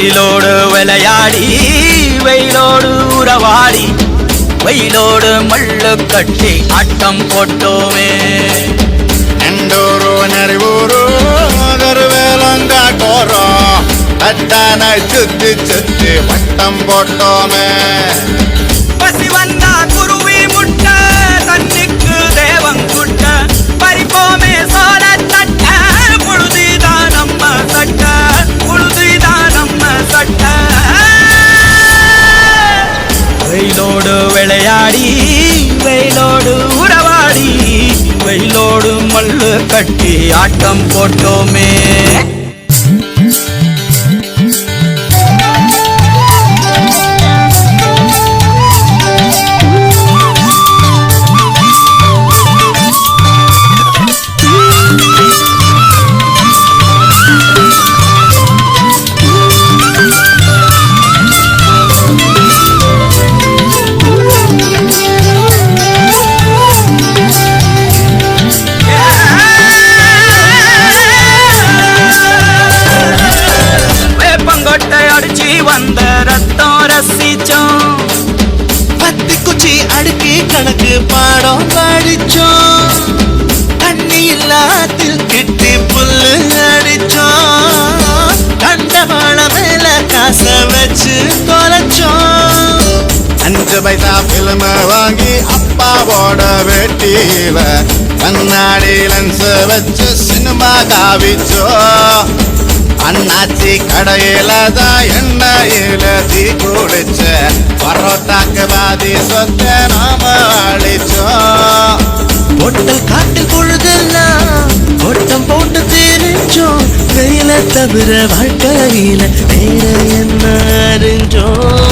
வெயிலோடு விளையாடி வெயிலோடு உறவாடி வெயிலோடு மல்லு கட்டி ஆட்டம் போட்டோமே எண்டூரு நெறிவூரு கருவேலங்காட்டோரம் தட்டான சுத்தி சுத்தி வட்டம் போட்டோமே பசி வந்தா குருவி முட்டை தண்ணிக்கு தேவங்குட்ட பறிப்போமே சோழ தட்ட புழுதிதான் நம்ம சட்ட புழுதிதான் நம்ம சட்ட வெயிலோடு விளையாடி வெயிலோடு உறவாடி வெயிலோடு மல்லு கட்டி ஆட்டம் போட்டோமே வந்த ரத்தம் ரசிச்சோம் பத்து குச்சி அடுக்கி கணக்கு பாடம் படிச்சோம் தண்ணி இல்லாத்தில் கிட்டி புல்லு அடிச்சோம் கண்டவாள மேல காச வச்சு தொலைச்சோம் 5 பைசா பிலிம வாங்கி அப்பாவோட வெட்டியில கண்ணாடி லென்ஸ் வச்சு சினிமா காவிச்சோம் அண்ணாச்சி கடையில தான் எண்ணெயில தீ குடிச்ச பரோட்டாக்கு பாதி சொத்த நாம அடிச்சோம் பொட்டல் காட்டில் பொழுதெல்லாம் ஓட்டம் போட்டு தெரிஞ்சோம் வெயில தவிர வாழ்க்கையில வேற என்ன அறிஞ்சோம்